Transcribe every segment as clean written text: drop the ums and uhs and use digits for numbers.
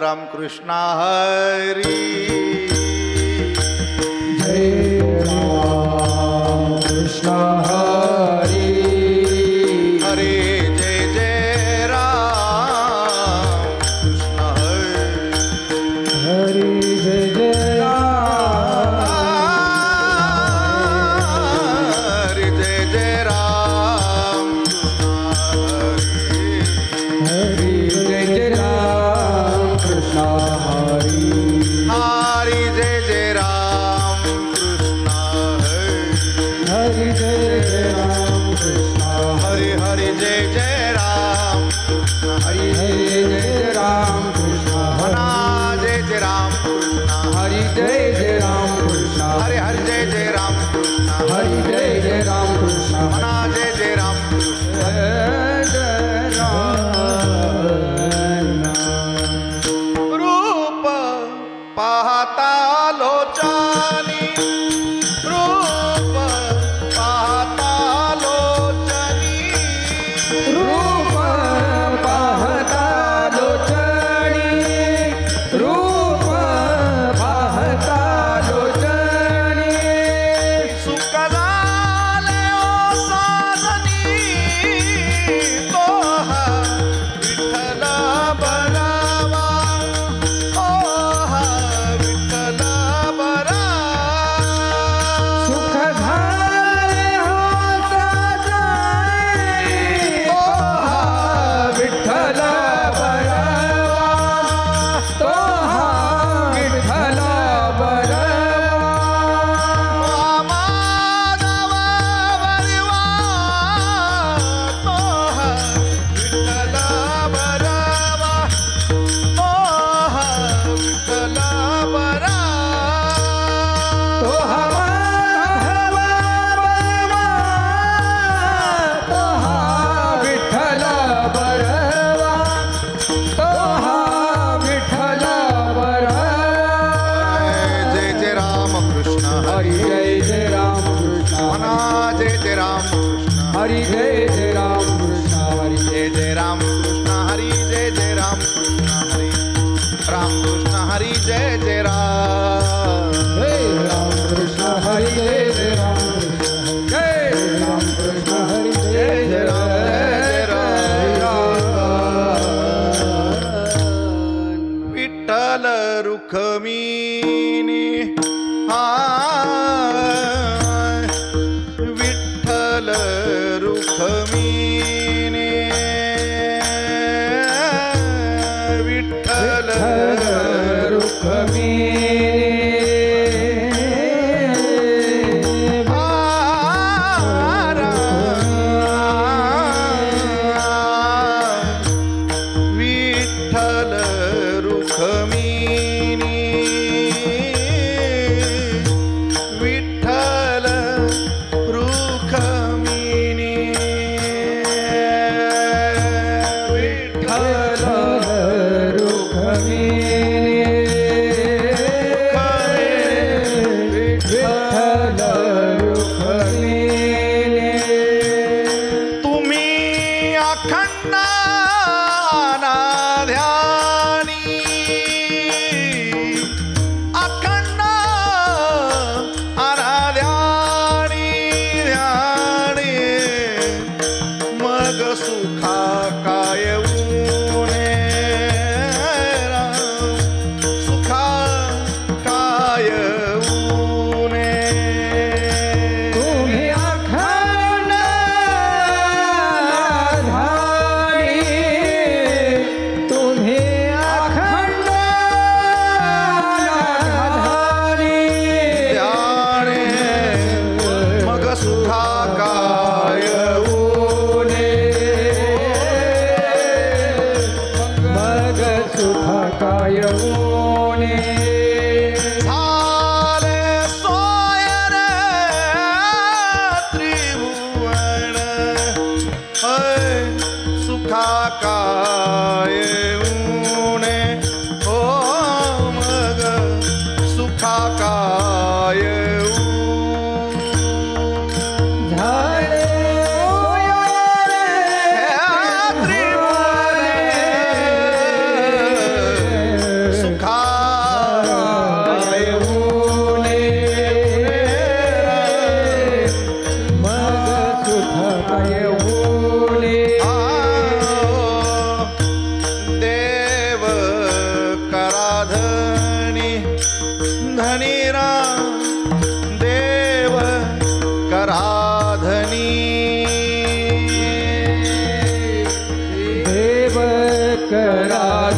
रामकृष्ण हरी जय रामकृष्ण हरी हरे जय जय राम कृष्ण हरी जय जय हरे जय जय राम हरी जय जय राम कृष्ण हरी हरि जय जय राम कृष्ण हरी जय जय राम कृष्ण हरि हरि जय जय राम हरी जय जय राम कृष्ण मना जय जय राम कृष्ण हरी जय जय राम कृष्ण हरि हरि जय जय राम कृष्ण हरी जय जय राम कृष्ण मना जय जय राम कृष्ण रूप पाहता लोचनी रूप पाहता लोचनी रूप पाहता लोचनी रूप पाहता लोचनी सुख झाले ओ साधनी तोहा विठ्ठल बरावा ओहा विठ्ठल बरावा सुख झाले हो साजनी तोहा विठ्ठल बरावा तोहा विठ्ठल बरावा माधव बरवा तोहा विठ्ठल बरावा ओहा विठ्ठल बरावा तोहा माधव बरवा तोहा विठ्ठल बरवा तोहा विठ्ठल बरवा जय जय राम कृष्ण हरी जय जय राम कृष्ण मना जय जय राम कृष्ण हरी जय जय राम कृष्ण हरी जय जय राम कृष्ण हरि जय जय राम कृष्ण हरि राम कृष्ण हरि जय जय राम जय राम कृष्ण हरी जय जय राम कृष्ण जय राम कृष्ण हरी जय जय राम विठ्ठल रुखमिनी विठ्ठल रुखमिनी विठ्ठल विठ्ठल रुखमिनी विठ्ठल रुखमिनी विठ्ठल तुम्ही अखंड अनाध्यानी अखंड अनाध्यानी ध्यानी मग सुखा काय ऊने राम सुखा काय ऊने तुम्ही अखंड धारी तुम्ही अखंड धारी ध्याने मग सुखा काय ऊने मग सुख काय ऊने झाले सोय रे त्रिभुवन हय सुखा काय ऊने हो मग सुखा काय ऊने झाले सोया रे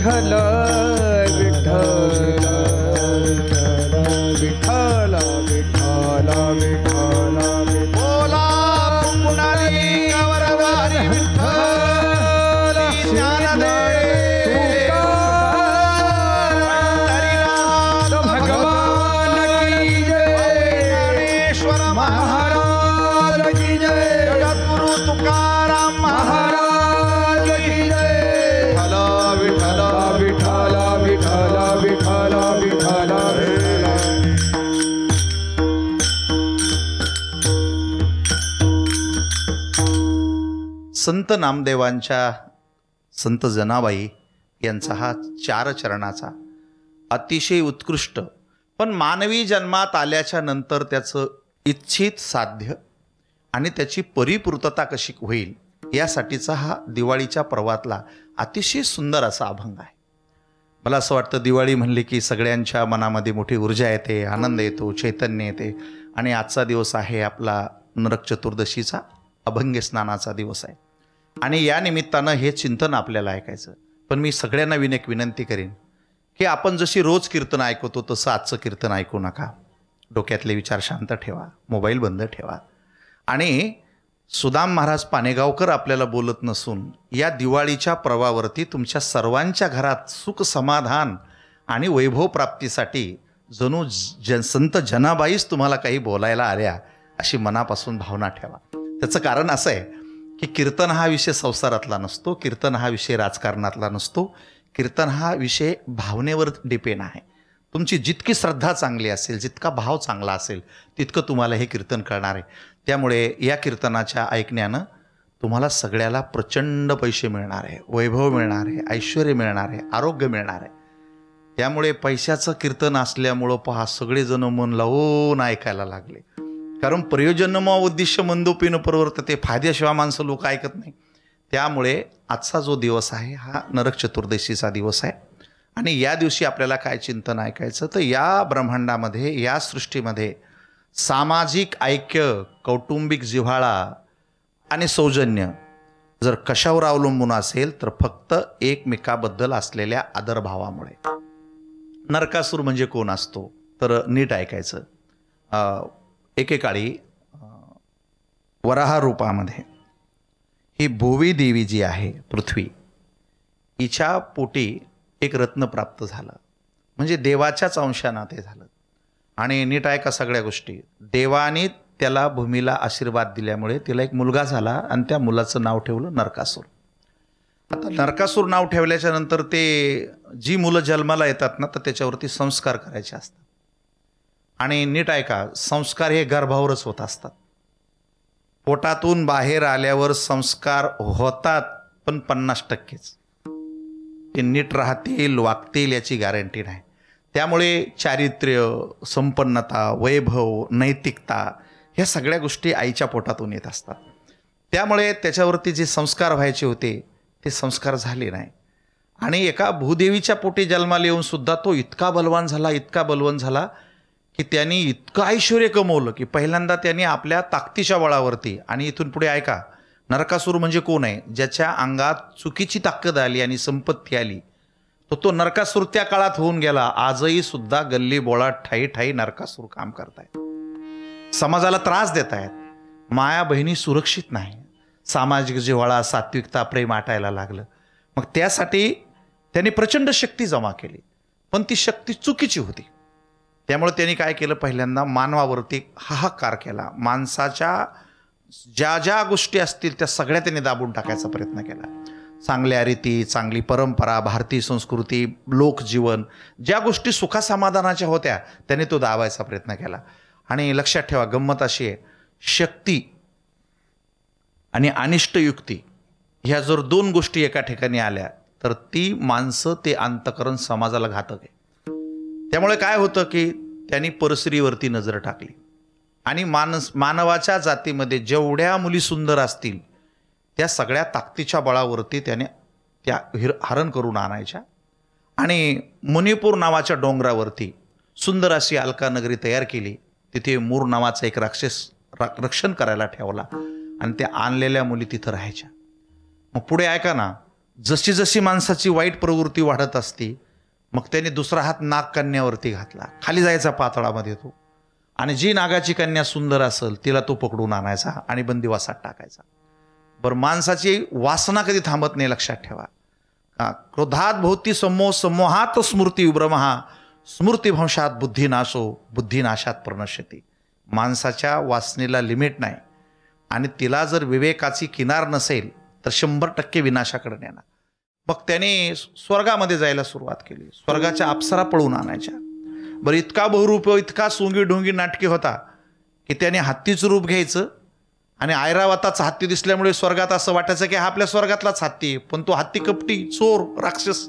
विठ्ठल विठ्ठल विठ्ठल विठ्ठल विठ्ठल बोला पुंडलिक वरदारी विठ्ठल ज्ञानदेव भगवान की जय ज्ञानेश्वर महाराज की जय जगद्गुरु तुकाराम महाराज की जय विठ्ठल विठ्ठल विठ्ठल विठ्ठल विठ्ठल विठ्ठल संत नामदेवांच्या संत जनाबाई यांचा हा 4 चरणाचा अतिशय उत्कृष्ट पण मानवी जन्मात आल्याच्या नंतर त्याचं इच्छित साध्य आणि त्याची परिपूर्तता कशी होईल यासाठीचा हा दिवाळीच्या पर्वातला अतिशय सुंदर असा अभंग आहे. मला असं वाटतं दिवाळी म्हणली की सगळ्यांच्या मनामध्ये मोठी ऊर्जा येते, आनंद येतो, चैतन्य येते आणि आजचा दिवस आहे आपला नरक चतुर्दशीचा अभंग स्नानाचा दिवस आहे आणि या निमित्तानं हे चिंतन आपल्याला ऐकायचं. पण मी सगळ्यांना एक विनंती करीन की आपण जशी रोज कीर्तन ऐकतो तसं आजचं कीर्तन ऐकू नका. डोक्यातले विचार शांत ठेवा, मोबाईल बंद ठेवा आणि सुदाम महाराज पानेगावकर आपल्याला बोलत नसून या दिवाळीच्या पर्वावरती तुमच्या सर्वांच्या घरात सुख समाधान आणि वैभव प्राप्तीसाठी जणू संत जनाबाईच तुम्हाला काही बोलायला आल्या अशी मनापासून भावना ठेवा. त्याचं कारण असं आहे की कीर्तन हा विषय संसारातला नसतो, कीर्तन हा विषय राजकारणातला नसतो, कीर्तन हा विषय भावनेवर डिपेंड आहे. तुमची जितकी श्रद्धा चांगली असेल, जितका भाव चांगला असेल तितकं तुम्हाला हे कीर्तन करणार आहे. त्यामुळे या कीर्तनाच्या ऐकण्यानं तुम्हाला सगळ्याला प्रचंड पैसे मिळणार आहे, वैभव मिळणार आहे, ऐश्वर मिळणार आहे, आरोग्य मिळणार आहे. त्यामुळे पैशाचं कीर्तन असल्यामुळं पहा सगळेजण मन लावून ऐकायला लागले. कारण प्रयोजन उद्दिष्ट मंदोपीन परवर्तते, फायद्याशिवाय माणसं लोक ऐकत नाही. त्यामुळे आजचा जो दिवस आहे हा नरक चतुर्दशीचा दिवस आहे आणि या दिवशी आपल्याला काय चिंतन ऐकायचं तर या ब्रह्मांडामध्ये, या सृष्टीमध्ये सामाजिक ऐक्य, कौटुंबिक जिव्हाळा आणि सौजन्य जर कशावर अवलंबून असेल तर फक्त एकमेकाबद्दल असलेल्या आदरभावामुळे. नरकासूर म्हणजे कोण असतो तर नीट ऐकायचं. एकेकाळी वराह रूपामध्ये ही भुवी देवी जी आहे पृथ्वी, हिच्या पोटी एक रत्न प्राप्त झालं, म्हणजे देवाच्याच अंशानं ते झालं. आणि नीट ऐका सगळ्या गोष्टी. देवाने त्याला भूमीला आशीर्वाद दिल्यामुळे तिला एक मुलगा झाला आणि त्या मुलाचं नाव ठेवलं नरकासूर. आता नरकासूर नाव ठेवल्याच्या नंतर ते जी मुलं जन्माला येतात ना तर त्याच्यावरती संस्कार करायचे असतात. आणि नीट ऐका, संस्कार हे गर्भावरच होत असतात. पोटातून बाहेर आल्यावर संस्कार होतात पण 50%च. ते नीट राहतील, वागतील याची गॅरंटी नाही. त्यामुळे चारित्र्य, संपन्नता, वैभव, नैतिकता ह्या सगळ्या गोष्टी आईच्या पोटातून येत असतात. त्यामुळे त्याच्यावरती जे संस्कार व्हायचे होते ते संस्कार झाले नाही. आणि एका भूदेवीच्या पोटी जन्माला येऊन सुद्धा तो इतका बलवान झाला की त्यांनी इतकं ऐश्वर्य कमवलं की पहिल्यांदा त्यांनी आपल्या ताकदीच्या बळावरती, आणि इथून पुढे ऐका, नरकासूर म्हणजे कोण आहे, ज्याच्या अंगात चुकीची ताकद आली आणि संपत्ती आली तो नरकासूर त्या काळात होऊन गेला. आजही सुद्धा गल्ली बोळात ठाई ठाई नरकासूर काम करतायत, समाजाला त्रास देत आहेत, माया बहिणी सुरक्षित नाही, सामाजिक जिव्हाळा, सात्विकता, प्रेम आटायला लागलं. मग त्यासाठी त्यांनी प्रचंड शक्ती जमा केली, पण ती शक्ती चुकीची होती. त्यामुळे त्यांनी काय केलं, पहिल्यांदा मानवावरती हाहाकार केला. माणसाच्या ज्या ज्या गोष्टी असतील त्या सगळ्या त्यांनी दाबून टाकायचा प्रयत्न केला. चांगल्या रीती, चांगली परंपरा, भारतीय संस्कृती, लोकजीवन, ज्या गोष्टी सुखासमाधानाच्या होत्या त्यांनी तो दाबायचा प्रयत्न केला. आणि लक्षात ठेवा, गंमत अशी आहे, शक्ती आणि अनिष्ट युक्ती ह्या जर 2 गोष्टी एका ठिकाणी आल्या तर ती माणसं, ते अंतःकरण समाजाला घातक आहे. त्यामुळे काय होतं की त्यांनी परस्त्रीवरती नजर टाकली आणि मानवाच्या जातीमध्ये जेवढ्या मुली सुंदर असतील त्या सगळ्या ताकदीच्या बळावरती त्याने त्या हरण करून आणायच्या. आणि मणिपूर नावाच्या डोंगरावरती सुंदर अशी अलका नगरी तयार केली. तिथे मूर नावाचा एक राक्षस रक्षण करायला ठेवला आणि त्या आणलेल्या मुली तिथं राहायच्या. मग पुढे ऐका ना, जशी जशी माणसाची वाईट प्रवृत्ती वाढत असती, मग त्याने दुसरा हात नागकन्यावरती घातला, खाली जायचा पातळामध्ये तो, आणि जी नागाची कन्या सुंदर असेल तिला तो पकडून आणायचा आणि बंदिवासात टाकायचा. बरं, माणसाची वासना कधी थांबत नाही, लक्षात ठेवा. क्रोधात भोवती समोहात स्मृती विभ्रमहा स्मृतिभंशात बुद्धिनाशो बुद्धिनाशात प्रणश्यती. माणसाच्या वासनेला लिमिट नाही, आणि तिला जर विवेकाची किनार नसेल तर 100% विनाशाकडे नेणार. मग त्याने स्वर्गामध्ये जायला सुरुवात केली. स्वर्गाच्या अप्सरा पळून आणायच्या. बरं, इतका बहुरूप, इतका सोंगी ढोंगी नाटकी होता की त्याने हत्तीचं रूप घ्यायचं, आणि ऐरावताचा हत्ती दिसल्यामुळे स्वर्गात असं वाटायचं की हा आपल्या स्वर्गातलाच हत्ती आहे. पण तो हत्ती कपटी, चोर, राक्षस.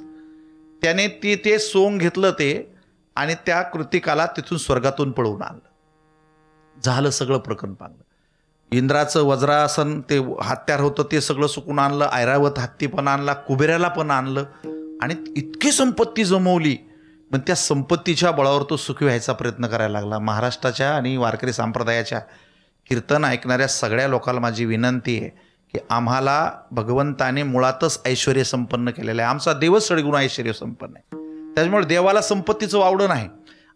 त्याने ते सोंग घेतलं ते, आणि त्या कृतिकाला तिथून स्वर्गातून पळवून आणलं. झालं सगळं प्रकरण पांगलं. इंद्राचं वज्रासन ते हत्यार होतं ते सगळं सुकून आणलं, ऐरावत हत्ती पण आणला, कुबेराला पण आणलं, आणि इतकी संपत्ती जमवली. पण त्या संपत्तीच्या बळावर तो सुखी व्हायचा प्रयत्न करायला लागला. महाराष्ट्राच्या आणि वारकरी संप्रदायाच्या कीर्तन ऐकणाऱ्या सगळ्या लोकांना माझी विनंती आहे की आम्हाला भगवंताने मुळातच ऐश्वर्य संपन्न केलेलं आहे. आमचा देवच सडगुण ऐश्वर्य संपन्न आहे. त्याच्यामुळे देवाला संपत्तीचं वावडं नाही,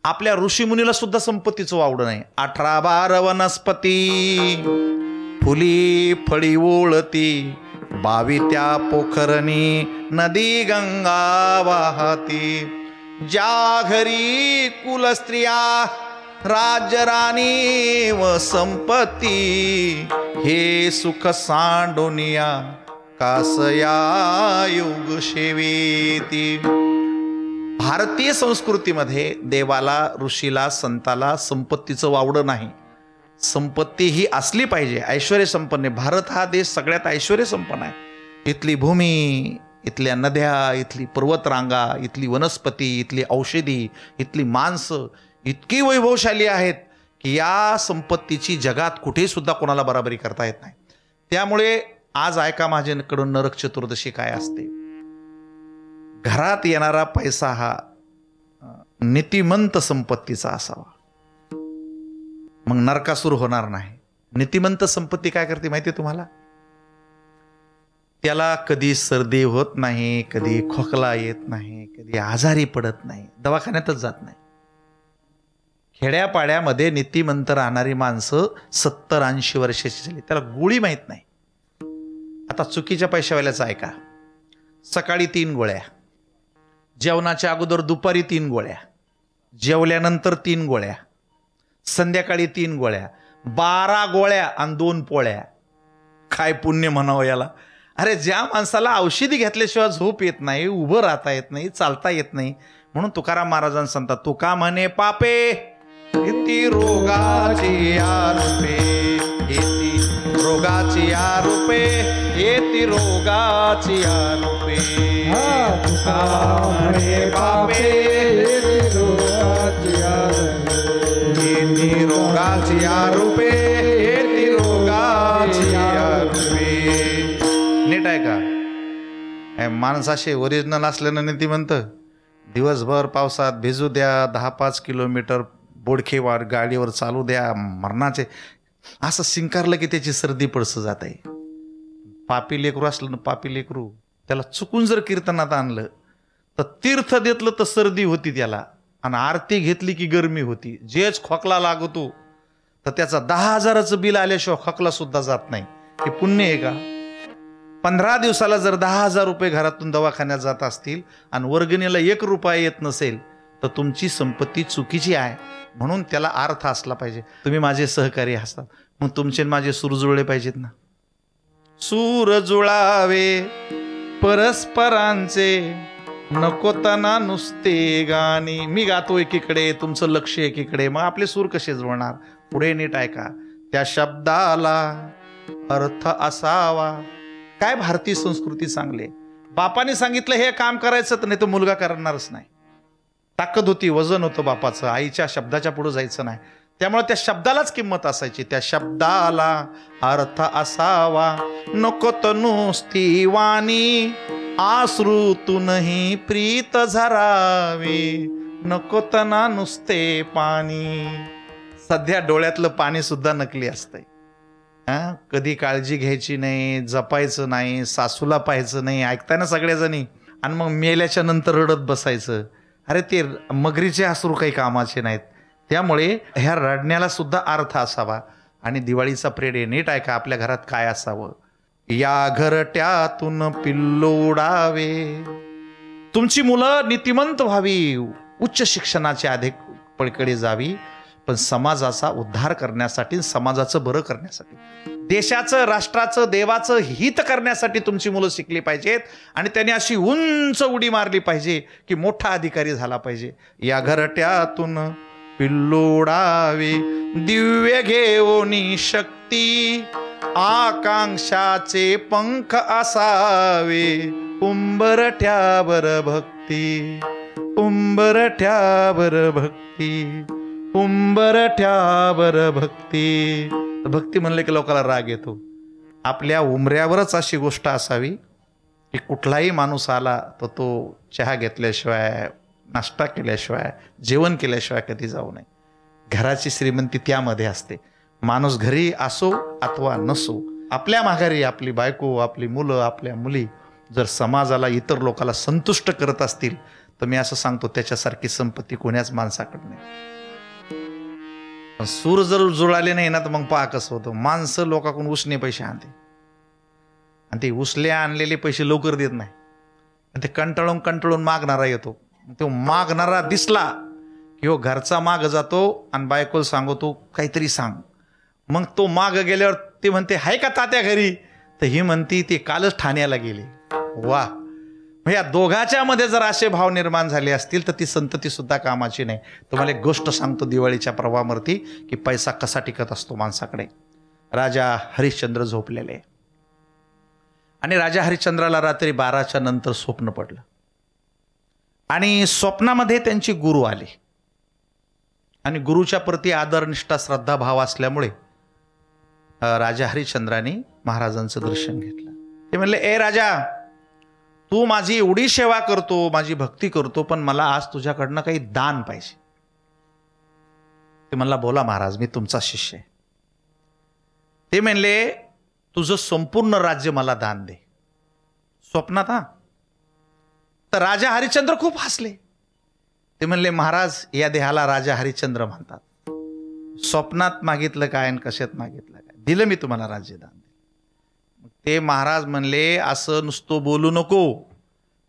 आपल्या ऋषीमुनीला सुद्धा संपत्तीचं वावडं नाही. 18-12 वनस्पती फुली फळी ओळती, 22 त्या पोखरणी नदी गंगा वाहती. ज्या घरी कुलस्त्रिया राज्यराणी व संपत्ती, हे सुख सांडोनिया कासया युग शेवेती. भारतीय संस्कृतीमध्ये देवाला, ऋषीला, संताला संपत्तीचं वावडं नाही. संपत्ती ही असली पाहिजे, ऐश्वर्य संपन्न. भारत हा देश सगळ्यात ऐश्वर्य संपन्न आहे. इथली भूमी, इथल्या नद्या, इथली पर्वतरांगा, इथली वनस्पती, इथली औषधी, इथली माणसं इतकी वैभवशाली आहेत की या संपत्तीची जगात कुठेही सुद्धा कोणाला बराबरी करता येत नाही. त्यामुळे आज ऐका माझ्याकडून नरक चतुर्दशी काय असते. घरात येणारा पैसा हा नीतिमंत संपत्तीचा असावा, मग नरकासूर होणार नाही. नीतिमंत संपत्ती काय करते माहिती आहे तुम्हाला? त्याला कधी सर्दी होत नाही, कधी खोकला येत नाही, कधी आजारी पडत नाही, दवाखान्यातच जात नाही. खेड्यापाड्यामध्ये नीतिमंत राहणारी माणसं 70-80 वर्षाची झाली, त्याला गोळी माहीत नाही. आता चुकीच्या पैशावाल्याचं ऐका. सकाळी 3 गोळ्या, जेवणाच्या अगोदर दुपारी 3 गोळ्या, जेवल्यानंतर 3 गोळ्या, संध्याकाळी 3 गोळ्या, 12 गोळ्या आणि 2 पोळ्या. काय पुण्य म्हणावं याला. अरे, ज्या माणसाला औषधी घेतल्याशिवाय झोप येत नाही, उभं राहता येत नाही, चालता येत नाही, म्हणून तुकाराम महाराजांना सांगतात, तुका म्हणे पापे इति रोगाची आरोपे, इति रोगाची आरोपे, इति रोगाची आरोपे. तुका म्हणे पापे इति रोगाची आरोपे, इति रोगाची आरोपे, इति रोगाची आरोपे. नीट आहे का? माणसाशी ओरिजिनल असल्यानं नीती म्हणतं, दिवसभर पावसात भिजू द्या, 10-5 किलोमीटर बोडखेवार गाडीवर चालू द्या, मरणाचे असं शिंकारलं की त्याची सर्दी पडसं जात आहे. पापी लेकरू असलं ना, पापी लेकरू, त्याला चुकून जर कीर्तनात आणलं तर तीर्थ देतलं तर सर्दी होती त्याला, आणि आरती घेतली की गरमी होती. जेच खोकला लागतो तर त्याचा 10,000चं बिल आल्याशिवाय खोकला सुद्धा जात नाही. हे पुण्य आहे का? 15 दिवसाला जर 10,000 रुपये घरातून दवाखान्यात जात असतील आणि वर्गणीला 1 रुपया येत नसेल तर तुमची संपत्ती चुकीची आहे. म्हणून त्याला अर्थ असला पाहिजे. तुम्ही माझे सहकारी असतात, मग तुमचे माझे सूर जुळले पाहिजेत ना. सूर जुळावे परस्परांचे, नको तना नुसते गाणी. मी गातो एकीकडे, तुमचं लक्ष एकीकडे, मग आपले सूर कसे जुळणार? पुढे नीट ऐका. त्या शब्दाला अर्थ असावा. काय भारतीय संस्कृती चांगली. बापाने सांगितलं हे काम करायचं, तर नाही तर मुलगा करणारच नाही. ताकद होती, वजन होतं बापाचं, आईच्या शब्दाच्या पुढे जायचं नाही. त्यामुळे त्या शब्दालाच किंमत असायची. त्या शब्दाला अर्थ असावा, नको नुसती वाणी, आश्रुतूनही प्रीत झरावी, नको तना नुसते पाणी. सध्या डोळ्यातलं पाणी सुद्धा नकली असतंय. कधी काळजी घ्यायची नाही, जपायचं नाही, सासूला पाहायचं नाही, ऐकताय ना सगळ्याजणी, आणि मग मेल्याच्या नंतर रडत बसायचं. अरे ते मगरीचे अश्रू काही कामाचे नाहीत. त्यामुळे ह्या रडण्याला सुद्धा अर्थ असावा. आणि दिवाळीचा प्रेड आहे, नीट ऐका, आपल्या घरात काय असावं. या घरट्यातून पिल्लू उडावे, तुमची मुलं नीतिमंत व्हावी, उच्च शिक्षणाच्या अधिक पलीकडे जावी, पण समाजाचा उद्धार करण्यासाठी, समाजाचं बरं करण्यासाठी, देशाचं, राष्ट्राचं, देवाचं हित करण्यासाठी तुमची मुलं शिकली पाहिजेत. आणि त्यांनी अशी उंच उडी मारली पाहिजे की मोठा अधिकारी झाला पाहिजे. या घरट्यातून पिल्लू उडावे, दिव्य घेऊनी शक्ती, आकांक्षाचे पंख असावे, उंबरठ्यावर भक्ती, उंबरठ्यावर भक्ती, उंबरठ्यावर भक्ती. भक्ती म्हणले की लोकांना राग येतो. आपल्या उंबऱ्यावरच अशी गोष्ट असावी की कुठलाही माणूस आला तर तो चहा घेतल्याशिवाय, नाश्ता केल्याशिवाय, जेवण केल्याशिवाय कधी जाऊ नये. घराची श्रीमंती त्यामध्ये असते. माणूस घरी असो अथवा नसो, आपल्या माघारी आपली बायको, आपली मुलं, आपल्या मुली जर समाजाला, इतर लोकांना संतुष्ट करत असतील तर मी असं सांगतो, त्याच्यासारखी संपत्ती कोण्याच माणसाकडे नाही. पण सूर जर जुळाले नाही ना तर मग पहा कसं होतं. माणसं लोकांकडून उसने पैसे आणते आणि ते उसले आणलेले पैसे लवकर देत नाही. आणि ते कंटाळून कंटाळून मागणारा येतो. तो मागणारा दिसला की हो घरचा माग जातो आणि बायकोला सांगतो काहीतरी सांग. मग तो माग गेल्यावर ते म्हणते हाय का तात्या घरी, तर ही म्हणती ते कालच ठाण्याला गेले. वा, या दोघाच्या मध्ये जर असे भाव निर्माण झाले असतील तर ती संतती सुद्धा कामाची नाही. तुम्हाला एक गोष्ट सांगतो दिवाळीच्या प्रवाहावरती की पैसा कसा टिकत असतो माणसाकडे. राजा हरिश्चंद्र झोपलेले आणि राजा हरिश्चंद्राला रात्री 12च्या नंतर स्वप्न पडलं आणि स्वप्नामध्ये त्यांची गुरु आले आणि गुरुच्या प्रती आदर, निष्ठा, श्रद्धा भाव असल्यामुळे राजा हरिश्चंद्राने महाराजांचं दर्शन घेतलं. ते म्हणले, ए राजा, तू माझी एवढी सेवा करतो, माझी भक्ती करतो, पण मला आज तुझ्याकडनं काही दान पाहिजे. ते म्हणला, बोला महाराज, मी तुमचा शिष्य आहे. ते म्हणले, तुझं संपूर्ण राज्य मला दान दे. स्वप्नात हा. तर राजा हरिश्चंद्र खूप हसले. ते म्हणले, महाराज, या देहाला राजा हरिश्चंद्र म्हणतात. स्वप्नात मागितलं काय आणि कशात मागितलं काय, दिलं मी तुम्हाला राज्यदान. ते महाराज म्हणले, असं नुसतं बोलू नको,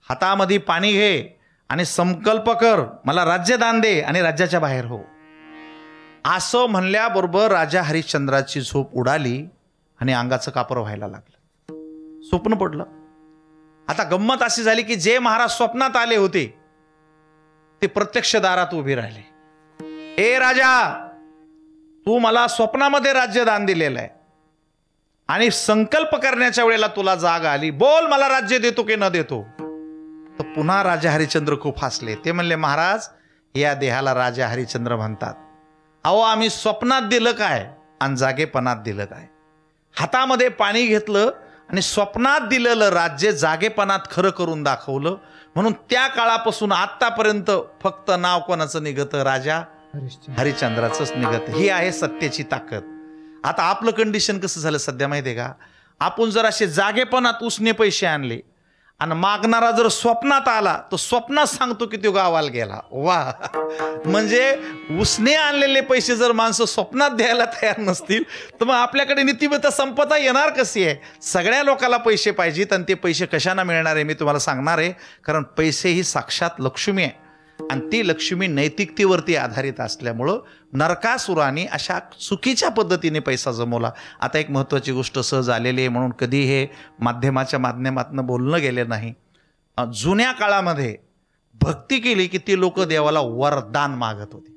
हातामध्ये पाणी घे आणि संकल्प कर, मला राज्यदान दे आणि राज्याच्या बाहेर हो. असं म्हणल्याबरोबर राजा हरिश्चंद्राची झोप उडाली आणि अंगाचं कापर व्हायला लागलं. स्वप्न पडलं. आता गंमत अशी झाली की जे महाराज स्वप्नात आले होते ते प्रत्यक्ष दारात उभे राहिले. ए राजा, तू मला स्वप्नामध्ये राज्यदान दिलेलं आहे आणि संकल्प करण्याच्या वेळेला तुला जाग आली, बोल मला राज्य देतो की न देतो. तर पुन्हा राजा हरिश्चंद्र खूप हसले. ते म्हणले, महाराज, या देहाला राजा हरिश्चंद्र म्हणतात. अहो, आम्ही स्वप्नात दिलं काय आणि जागेपणात दिलं काय. हातामध्ये पाणी घेतलं आणि स्वप्नात दिलेलं राज्य जागेपणात खरं करून दाखवलं. म्हणून त्या काळापासून आतापर्यंत फक्त नाव कोणाचं निघतं, राजा हरिश्चंद्राचंच निघतं. ही आहे सत्याची ताकद. आता आपलं कंडिशन कसं झालं सध्या माहिती आहे का, आपण जर असे जागेपणात उसने पैसे आणले आणि मागणारा जर स्वप्नात आला तर स्वप्नात सांगतो की तो गावाला गेला. वा, म्हणजे उसने आणलेले पैसे जर माणसं स्वप्नात द्यायला तयार नसतील तर मग आपल्याकडे नीतिमत्ता संपदा येणार कशी आहे. सगळ्या लोकांना पैसे पाहिजेत आणि ते पैसे कशाने मिळणार आहे मी तुम्हाला सांगणार आहे. कारण पैसे ही साक्षात लक्ष्मी आहे आणि ती लक्ष्मी नैतिकतेवरती आधारित असल्यामुळं नरकासुराने अशा चुकीच्या पद्धतीने पैसा जमवला. आता एक महत्त्वाची गोष्ट सहज आलेली आहे म्हणून कधी हे माध्यमाच्या माध्यमातून बोलणं गेलं नाही. जुन्या काळामध्ये भक्ती केली की ती लोक देवाला वरदान मागत होते.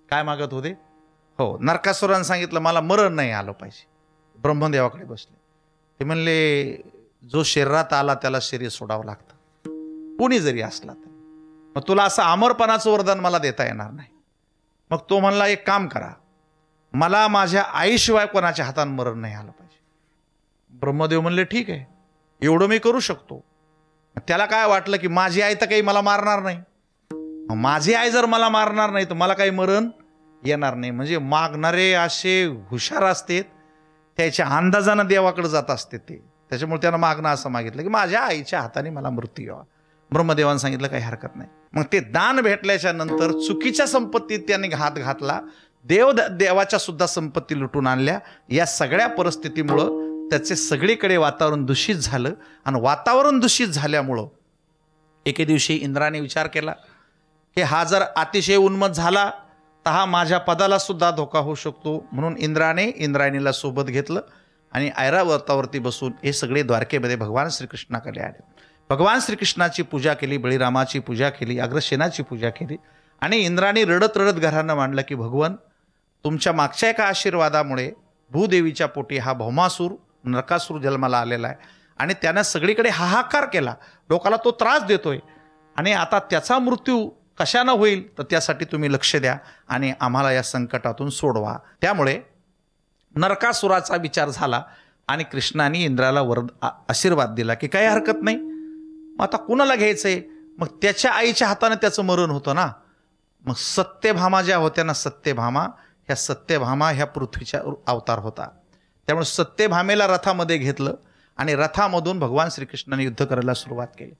काय मागत होते? हो, नरकासुराने सांगितलं मला मरण नाही आलं पाहिजे. ब्रह्मदेवाकडे बसले. ते म्हणले, जो शरीरात आला त्याला शरीर सोडावं लागतं, कोणी जरी असला तर. मग तुला असं अमरपणाचं वरदान मला देता येणार नाही. मग तो म्हणला, एक काम करा, मला माझ्या आईशिवाय कोणाच्या हातानं मरण नाही आलं पाहिजे. ब्रह्मदेव म्हणले, ठीक आहे, एवढं मी करू शकतो. त्याला काय वाटलं की माझी आई तर काही मला मारणार नाही, माझी आई जर मला मारणार नाही तर मला काही मरण येणार नाही. म्हणजे मागणारे असे हुशार असतात, त्याच्या अंदाजानं देवाकडे जात असते ते. त्याच्यामुळे त्यानं मागणं असं मागितलं की माझ्या आईच्या हाताने मला मृत्यू यावा. ब्रह्मदेवानं सांगितलं काही हरकत नाही. मग ते दान भेटल्याच्या नंतर चुकीच्या संपत्तीत त्याने हात घातला, देवाच्या सुद्धा संपत्ती लुटून आणल्या. या सगळ्या परिस्थितीमुळं त्याचे सगळीकडे वातावरण दूषित झालं. आणि वातावरण दूषित झाल्यामुळं एके दिवशी इंद्राने विचार केला की हा जर अतिशय उन्मत्त झाला तर हा माझ्या पदाला सुद्धा धोका होऊ शकतो. म्हणून इंद्रायणीला सोबत घेतलं आणि ऐरावतावरती बसून हे सगळे द्वारकेमध्ये भगवान श्रीकृष्णाकडे आले. भगवान श्रीकृष्णाची पूजा केली, बळीरामाची पूजा केली, अग्रसेनाची पूजा केली. आणि इंद्राने रडत रडत घरानं मांडलं की भगवान, तुमच्या मागच्या एका आशीर्वादामुळे भूदेवीच्या पोटी हा भौमासूर नरकासूर जन्माला आलेला आहे आणि त्यानं सगळीकडे हाहाकार केला, लोकाला तो त्रास देतोय आणि आता त्याचा मृत्यू कशानं होईल तर त्यासाठी तुम्ही लक्ष द्या आणि आम्हाला या संकटातून सोडवा. त्यामुळे नरकासुराचा विचार झाला आणि कृष्णाने इंद्राला आशीर्वाद दिला की काही हरकत नाही. मग आता कुणाला घ्यायचंय? मग त्याच्या आईच्या हाताने त्याचं मरण होतं ना. मग सत्यभामा ज्या होत्या ना, सत्यभामा ह्या पृथ्वीच्या अवतार होता. त्यामुळे सत्यभामेला रथामध्ये घेतलं आणि रथामधून भगवान श्रीकृष्णाने युद्ध करायला सुरुवात केली.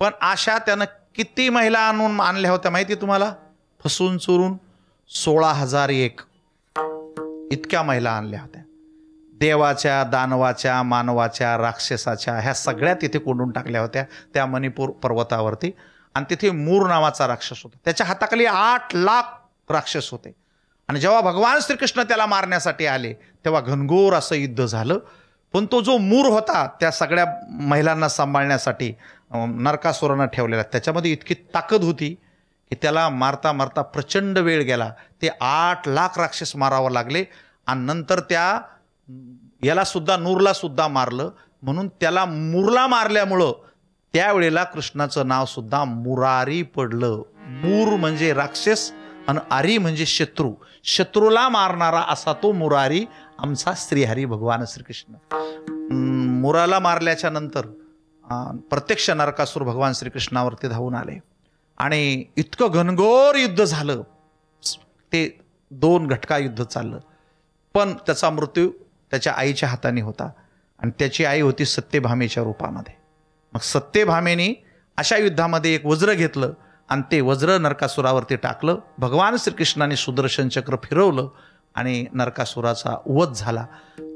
पण अशा त्यानं किती महिला आणल्या होत्या माहिती तुम्हाला? फसून चोरून 16,001 इतक्या महिला आणल्या होत्या. देवाच्या, दानवाच्या, मानवाच्या, राक्षसाच्या ह्या सगळ्या तिथे कोंडून टाकल्या होत्या त्या मणिपूर पर्वतावरती. आणि तिथे मूर नावाचा राक्षस होता, त्याच्या हाताखाली 8 लाख राक्षस होते. आणि जेव्हा भगवान श्रीकृष्ण त्याला मारण्यासाठी आले तेव्हा घनघोर असं युद्ध झालं. पण तो जो मूर होता त्या सगळ्या महिलांना सांभाळण्यासाठी नरकासुरानं ठेवलेला, त्याच्यामध्ये इतकी ताकद होती की त्याला मारता मारता प्रचंड वेळ गेला. ते 8 लाख राक्षस मारावं लागले आणि नंतर याला सुद्धा नूरला सुद्धा मारलं. म्हणून त्याला मूरला मारल्यामुळं त्यावेळेला कृष्णाचं नाव सुद्धा मुरारी पडलं. मूर म्हणजे राक्षस आणि आरी म्हणजे शत्रू, शत्रूला मारणारा असा तो मुरारी आमचा श्रीहरी भगवान श्रीकृष्ण. मुराला मारल्याच्या नंतर प्रत्यक्ष नरकासूर भगवान श्रीकृष्णावरती धावून आले आणि इतकं घनघोर युद्ध झालं. ते 2 घटका युद्ध चाललं. पण त्याचा मृत्यू त्याच्या आईच्या हाताने होता आणि त्याची आई होती सत्यभामेच्या रूपामध्ये. मग सत्यभामेने अशा युद्धामध्ये एक वज्र घेतलं आणि ते वज्र नरकासुरावरती टाकलं. भगवान श्रीकृष्णाने सुदर्शन चक्र फिरवलं आणि नरकासुराचा वध झाला.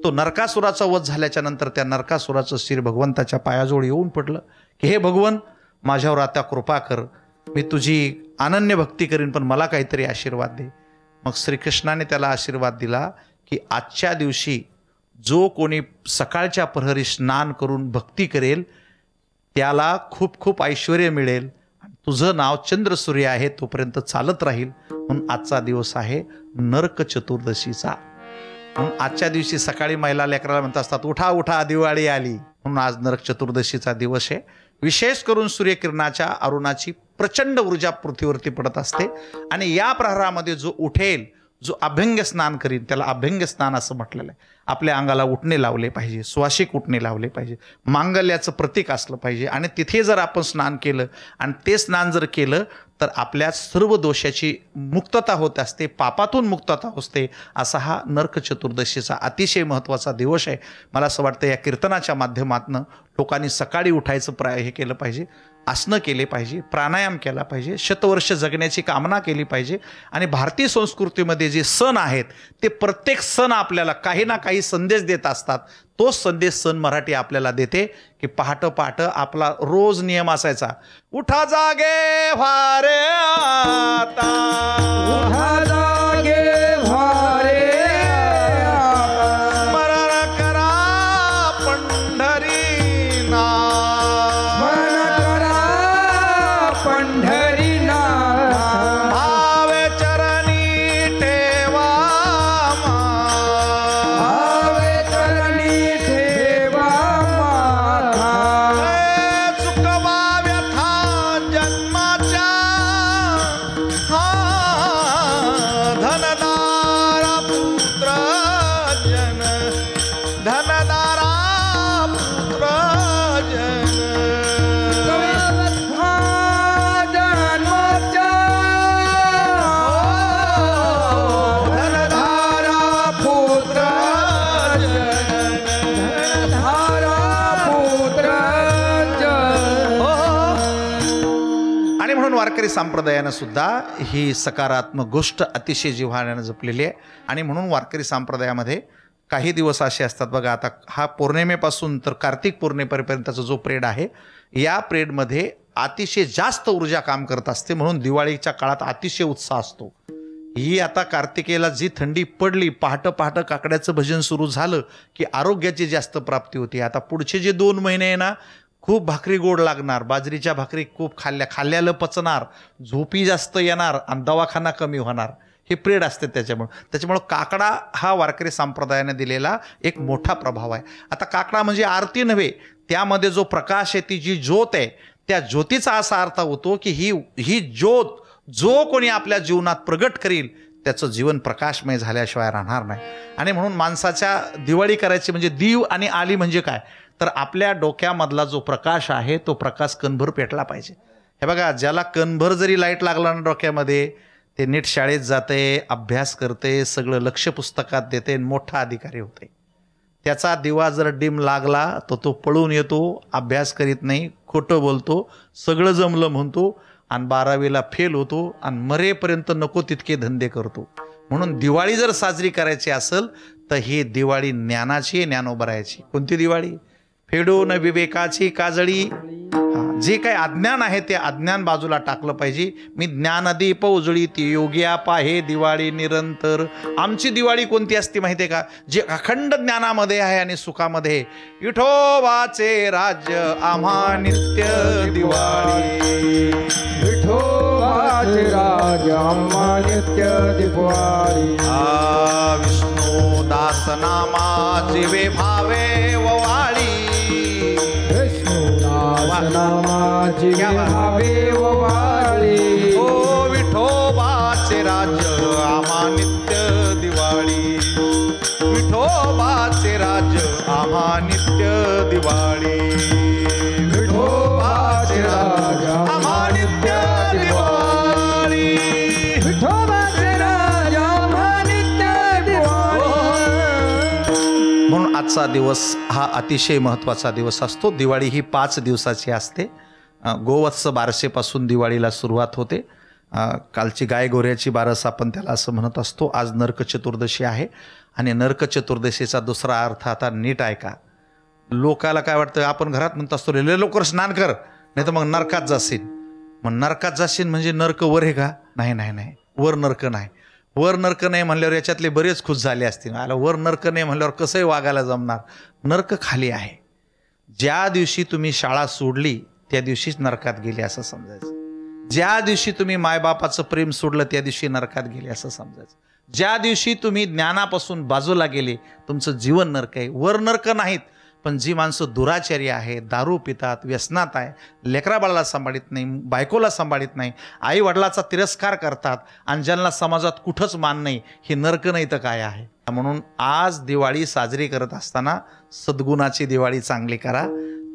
तो नरकासुराचा वध झाल्याच्या नंतर त्या नरकासुराचं शिर भगवंताच्या पायाजवळ येऊन पडलं की हे भगवन, माझ्यावर आता कृपा कर, मी तुझी अनन्य भक्ती करीन पण मला काहीतरी आशीर्वाद दे. मग श्रीकृष्णाने त्याला आशीर्वाद दिला की आजच्या दिवशी जो कोणी सकाळच्या प्रहरी स्नान करून भक्ती करेल त्याला खूप खूप ऐश्वर्य मिळेल. तुझं नाव चंद्रसूर्य आहे तोपर्यंत चालत राहील. म्हणून आजचा दिवस आहे नरक चतुर्दशीचा. म्हणून आजच्या दिवशी सकाळी महिला लेकराला म्हणत असतात उठा उठा दिवाळी आली. म्हणून आज नरक चतुर्दशीचा दिवस आहे. विशेष करून सूर्यकिरणाच्या अरुणाची प्रचंड ऊर्जा पृथ्वीवरती पडत असते आणि या प्रहरामध्ये जो उठेल, जो अभ्यंग स्नान करीन त्याला अभ्यंग स्नान असं म्हटलेलं आहे. आपल्या अंगाला उठणे लावले पाहिजे, सुवासिक उठणे लावले पाहिजे, मांगल्याचं प्रतीक असलं पाहिजे. आणि तिथे जर आपण स्नान केलं आणि ते स्नान जर केलं तर आपल्या सर्व दोषाची मुक्तता होत असते, पापातून मुक्तता होते. असा हा नरक चतुर्दशीचा अतिशय महत्त्वाचा दिवस आहे. मला असं वाटतं या कीर्तनाच्या माध्यमातून लोकांनी सकाळी उठायचं हे केलं पाहिजे, आसनं केले पाहिजे, प्राणायाम केला पाहिजे, शतवर्ष जगण्याची कामना केली पाहिजे. आणि भारतीय संस्कृतीमध्ये जे सण आहेत ते प्रत्येक सण आपल्याला काही ना काही संदेश देत असतात. तोच संदेश सण मराठी आपल्याला देते की पहाट पहाट आपला रोज नियम असायचा, उठा जागे भारे आता, उठा जागे भारे स्मरण करा पंढरीनाथ, स्मरण करा पंढरीनाथ, भावे चरणी ठेवा भावे चरणी ठेवा माथा, चुकवा व्यथा जन्माच्या, धनदारा पुत्र जन, धनदारा पुत्र जन, जन म्हणून वारकरी संप्रदायानं सुद्धा ही सकारात्मक गोष्ट अतिशय जिव्हाळ्यानं जपलेली आहे. आणि म्हणून वारकरी संप्रदायामध्ये काही दिवस असे असतात बघा, आता हा पौर्णिमेपासून तर कार्तिक पौर्णिमेपर्यंतचा जो प्रेड आहे, या प्रेडमध्ये अतिशय जास्त ऊर्जा काम करत असते. म्हणून दिवाळीच्या काळात अतिशय उत्साह असतो. ही आता कार्तिकेला जी थंडी पडली, पहाटं पहाटं काकड्याचं भजन सुरू झालं की आरोग्याची जास्त प्राप्ती होती. आता पुढचे जे 2 महिने आहे ना, खूप भाकरी गोड लागणार, बाजरीच्या भाकरी खूप खाल्ल्यालं पचणार, झोपी जास्त येणार आणि दवाखाना कमी होणार. हे प्रेड असते. त्याच्यामुळं काकडा हा वारकरी संप्रदायाने दिलेला एक मोठा प्रभाव आहे. आता काकडा म्हणजे आरती नव्हे, त्यामध्ये जो प्रकाश आहे, ती जी ज्योत आहे, त्या ज्योतीचा असा अर्थ होतो की ही ज्योत जो कोणी आपल्या जीवनात प्रगट करील त्याचं जीवन प्रकाशमय झाल्याशिवाय राहणार नाही. आणि म्हणून माणसाच्या दिवाळी करायची म्हणजे दीव आणि आली म्हणजे काय, तर आपल्या डोक्यामधला जो प्रकाश आहे तो प्रकाश कणभर पेटला पाहिजे. हे बघा, ज्याला कणभर जरी लाईट लागला ना डोक्यामध्ये, ते नीट शाळेत जाते, अभ्यास करते, सगळं लक्ष पुस्तकात देते, मोठा अधिकारी होते. त्याचा दिवा जर डिम लागला तर तो पळून येतो, अभ्यास करीत नाही, खोटं बोलतो, सगळं जमलं म्हणतो आणि 12वीला फेल होतो आणि मरेपर्यंत नको तितके धंदे करतो. म्हणून दिवाळी जर साजरी करायची असेल तर ही दिवाळी ज्ञानाची, ज्ञानोबरायाची. कोणती दिवाळी? फेडून विवेकाची काजळी. जे काही अज्ञान आहे ते अज्ञान बाजूला टाकलं पाहिजे. मी ज्ञानदीप उजळी ती योग्या पाहे दिवाळी निरंतर. आमची दिवाळी कोणती असते माहिती आहे का? जे अखंड ज्ञानामध्ये आहे आणि सुखामध्ये. विठोबाचे राज्य आम्हा नित्य दिवाळी, विठोबाचे राज्य आम्हा नित्य दिवाळी. विष्णू दास नामाची वे भावे ववाळी, नामाची भावे ववाळी. ओ विठोबाचे राज्य आम्हा नित्य दिवाळी, विठोबाचे राज्य आम्हा नित्य दिवाळी, विठोबाचे राज्य आम्हा नित्य दिवाळी, विठोबाचे राज्य आम्हा नित्य दिवाळी. म्हणून आजचा दिवस हा अतिशय महत्त्वाचा दिवस असतो. दिवाळी ही 5 दिवसाची असते. गोवत्स बारसेपासून दिवाळीला सुरुवात होते. कालची गाय गोऱ्याची बारस आपण त्याला असं म्हणत असतो. आज नरक चतुर्दशी आहे आणि नरक चतुर्दशीचा दुसरा अर्थ आता नीट ऐका. लोकाला काय वाटतं, आपण घरात म्हणत असतो लय लवकर स्नान कर नाही तर मग नरकात जाशील. मग नरकात जाशील म्हणजे नरक वर आहे का? नाही नाही नाही, वर नरक नाही. वर नरक नाही म्हणल्यावर याच्यातले बरेच खुश झाले असतील. आला वर नरक नाही म्हणल्यावर कसंही वागायला जमणार. नरक खाली आहे. ज्या दिवशी तुम्ही शाळा सोडली त्या दिवशीच नरकात गेले असं समजायचं. ज्या दिवशी तुम्ही मायबापाचं प्रेम सोडलं त्या दिवशी नरकात गेले असं समजायचं. ज्या दिवशी तुम्ही ज्ञानापासून बाजूला गेले तुमचं जीवन नरक आहे. वर नरक नाहीत, पण जी माणसं दुराचारी आहे, दारू पितात, व्यसनात आहे, लेकरा बाळाला सांभाळीत नाही, बायकोला सांभाळीत नाही, आई वडिलाचा तिरस्कार करतात आणि ज्यांना समाजात कुठंच मान नाही, हे नरक नाही तर काय आहे. म्हणून आज दिवाळी साजरी करत असताना सद्गुणाची दिवाळी चांगली करा.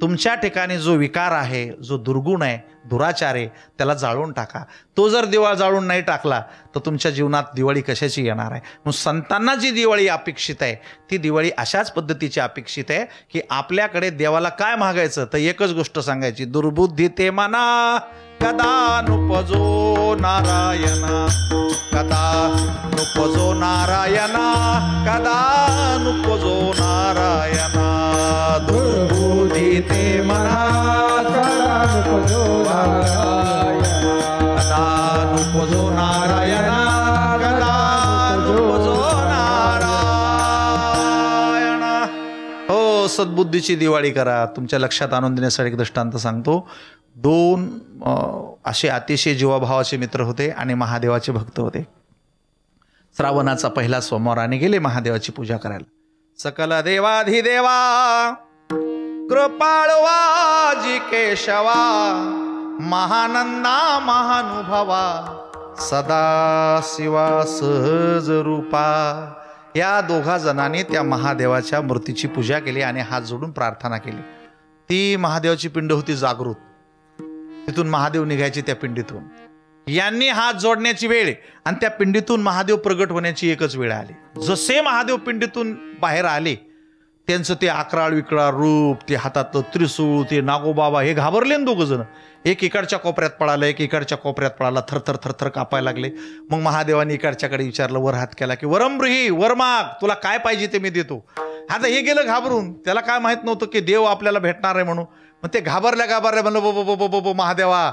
तुमच्या ठिकाणी जो विकार आहे, जो दुर्गुण आहे, दुराचार आहे, त्याला जाळून टाका. तो जर दिवा जाळून नाही टाकला तर तुमच्या जीवनात दिवाळी कशाची येणार आहे. मग संतांना जी दिवाळी अपेक्षित आहे ती दिवाळी अशाच पद्धतीची अपेक्षित आहे की आपल्याकडे देवाला काय मागायचं तर एकच गोष्ट सांगायची, दुर्बुद्धी ते मना कदा नुपजो नारायणा, कदा नुपजो नारायणा, कदा नुपजो नारायणा. दुर्बुद्धी ते मना कदा नुपजो नारायणा, कदा नुपजो नारायणा, कदा नुपजो नारायणा. हो, सद्बुद्धीची दिवाळी करा. तुमच्या लक्षात आणून देण्यासाठी एक दृष्टांत सांगतो. 2 असे अतिशय जीवाभावाचे मित्र होते आणि महादेवाचे भक्त होते. श्रावणाचा पहिला सोमवाराने गेले महादेवाची पूजा करायला. सकल देवाधिदेवा कृपाळवा जी केशवा, महानंदा महानुभवा, सदा शिवा सहज रूपा. या 2 जणांनी त्या महादेवाच्या मूर्तीची पूजा केली आणि हात जोडून प्रार्थना केली. ती महादेवाची पिंड होती जागृत. तिथून महादेव निघायचे त्या पिंडीतून. यांनी हात जोडण्याची वेळ आणि त्या पिंडीतून महादेव प्रगट होण्याची एकच वेळ आली. जसे महादेव पिंडीतून बाहेर आले त्यांचं ते अकराळ विकराळ रूप, ते हातातलं त्रिशूळ, ते नागोबाबा, हे घाबरले ना दोघं जण. एक इकडच्या कोपऱ्यात पळाला, एक इकडच्या कोपऱ्यात पळाला, थरथर थरथर कापायला लागले. मग महादेवाने इकडच्याकडे विचारलं, वर हात केला की वरमब्रीही, वर माग, तुला काय पाहिजे ते मी देतो. आता हे गेलं घाबरून, त्याला काय माहित नव्हतं की देव आपल्याला भेटणार आहे म्हणून. मग ते घाबरल्या म्हणलं, बो महादेवा,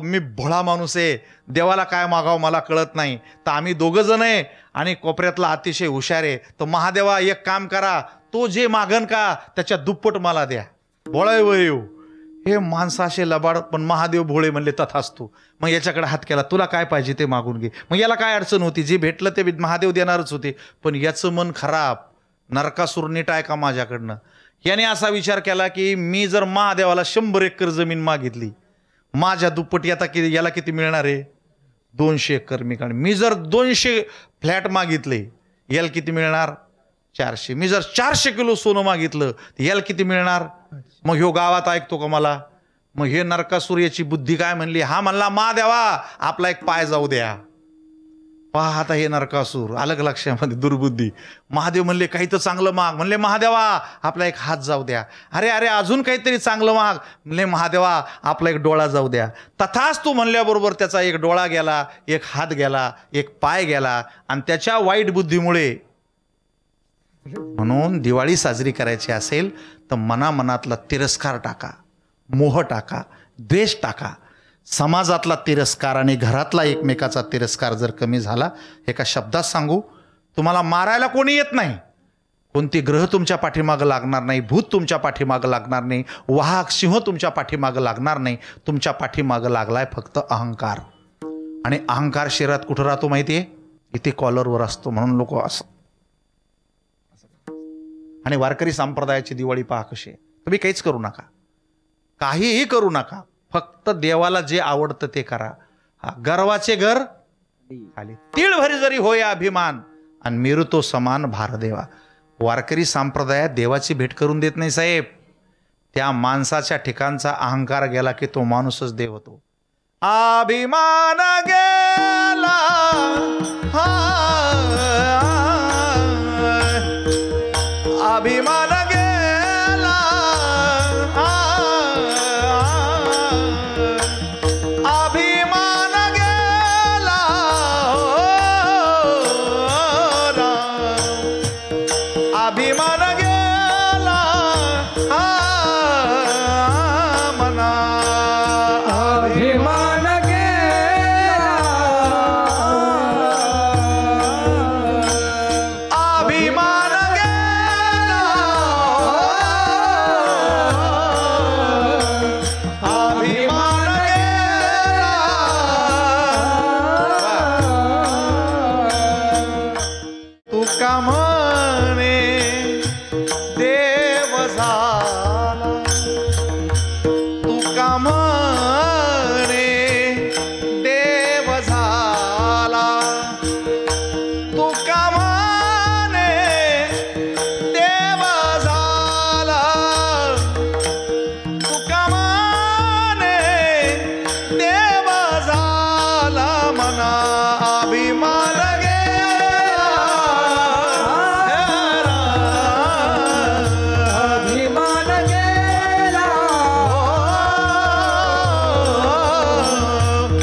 मी भोळा माणूस आहे, देवाला काय मागावं मला कळत नाही. तर आम्ही दोघं जण आहे आणि कोपऱ्यातला अतिशय हुशार आहे. तर महादेवा एक काम करा, तो जे मागन का त्याच्या दुप्पट मला द्या. भोळा येऊ हे माणसं असे लबाड, पण महादेव भोळे म्हणले तथास्तु. मग याच्याकडे हात केला, तुला काय पाहिजे ते मागून घे. मग याला काय अडचण होती, जे भेटलं ते महादेव देणारच होते. पण याचं मन खराब, नरकासूर नीट आहे का माझ्याकडनं. याने असा विचार केला की मी जर महादेवाला 100 एकर जमीन मागितली, माझ्या दुप्पट याला किती मिळणार आहे, 200 एकर मी काढ. मी जर 200 फ्लॅट मागितले, याला किती मिळणार, 400. मी जर 400 किलो सोनं मागितलं, याला किती मिळणार. मग ह्यो गावात ऐकतो का मला. मग हे नरकासूर याची बुद्धी काय म्हणली, हा म्हणला महादेवा आपला एक पाय जाऊ द्या. पहा आता हे नरकासूर आलं का लक्षामध्ये, दुर्बुद्धी. महादेव म्हणले काही तर चांगलं माग, म्हणले महादेवा आपला एक हात जाऊ द्या. अरे अरे अजून काहीतरी चांगलं माग, म्हणले महादेवा आपला एक डोळा जाऊ द्या. तथाच तू म्हणल्याबरोबर त्याचा एक डोळा गेला, एक हात गेला, एक पाय गेला. आणि त्याच्या वाईट बुद्धीमुळे, म्हणून दिवाळी साजरी करायची असेल तर मनामनातला तिरस्कार टाका, मोह टाका, द्वेष टाका. समाजातला तिरस्कार आणि घरातला एकमेकाचा तिरस्कार जर कमी झाला, एका शब्दात सांगू, तुम्हाला मारायला कोणी येत नाही, कोणती ग्रह तुमच्या पाठीमागं लागणार नाही, भूत तुमच्या पाठीमागं लागणार नाही, वाघ सिंह तुमच्या पाठीमागं लागणार नाही. तुमच्या पाठीमागं लागलाय फक्त अहंकार. आणि अहंकार शरीरात कुठं राहतो माहिती आहे, इथे कॉलरवर असतो. म्हणून लोक असं. आणि वारकरी संप्रदायाची दिवाळी पहा कशी आहे. तुम्ही काहीच करू नका, काहीही करू नका, फक्त देवाला जे आवडतं ते करा. गर्वाचे घर खाली, तीळ भरी जरी होय अभिमान, आणि मिरतो समान भारदेवा. वारकरी संप्रदायात देवाची भेट करून देत नाही साहेब. त्या माणसाच्या ठिकाणचा अहंकार गेला की तो माणूसच देव होतो. अभिमान गेला अभिमान गेला, अभिमान गेला, अभिमान गेला मना, अभिमान गेला, अभिमान गेला, अभिमान गेला. तुका म्हणे देव झाला, तुका म्हणे देव झाला, तुका म्हणे देव झाला, तुका म्हणे देव झाला मना. अभिमान अभिमान गेला,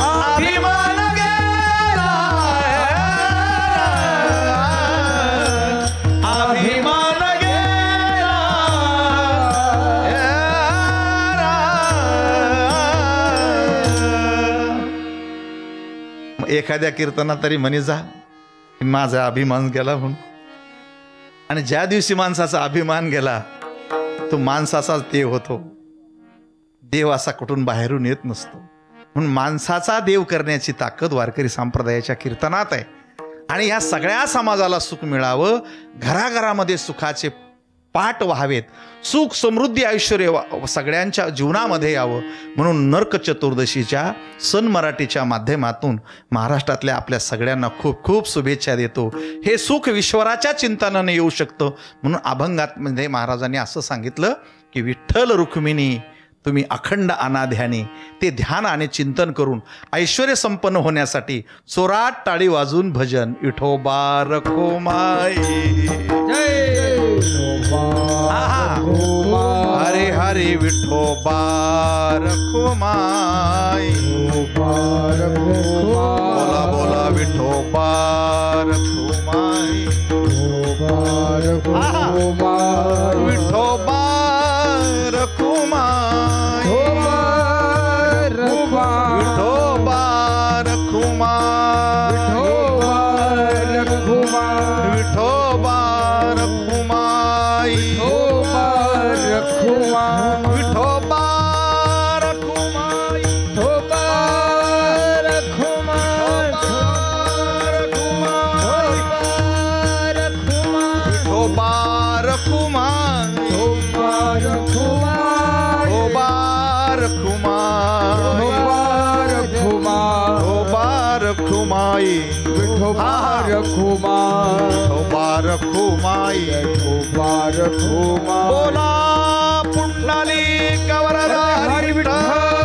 अभिमान गेला, अभिमान गेला. एखाद्या कीर्तनात तरी म्हणे जा माझा अभिमान गेला म्हणून. आणि ज्या दिवशी माणसाचा अभिमान गेला तो माणसाचाच देव होतो. देव असा कुठून बाहेरून येत नसतो. म्हणून माणसाचा देव करण्याची ताकद वारकरी संप्रदायाच्या कीर्तनात आहे. आणि ह्या सगळ्या समाजाला सुख मिळावं, घराघरामध्ये सुखाचे पाट व्हावेत, सुख समृद्धी ऐश्वर्य सगळ्यांच्या जीवनामध्ये यावं, म्हणून नरक चतुर्दशीच्या सन मराठीच्या माध्यमातून महाराष्ट्रातल्या आपल्या सगळ्यांना खूप खूप शुभेच्छा देतो. हे सुख ईश्वराच्या चिंतनाने येऊ शकतं. म्हणून अभंगामध्ये महाराजांनी असं सांगितलं की विठ्ठल रुक्मिणी तुम्ही अखंड अनाध्याने ते ध्यान आणि चिंतन करून ऐश्वर्य संपन्न होण्यासाठी चोराट टाळी वाजून भजन विठोबा रखो माई. जय हरे हरे विठोबा रखुमाई बोला बोला विठोबा रखुमाई विठोबा रखुमाई विठोबा रखुमाई विठोबा रखुमाई विठोबा रखुमाई विठोबा रखुमाई विठोबा रखुमाई विठोबा रखुमाई बोला पुंडलिक वरदा हरी विठ्ठल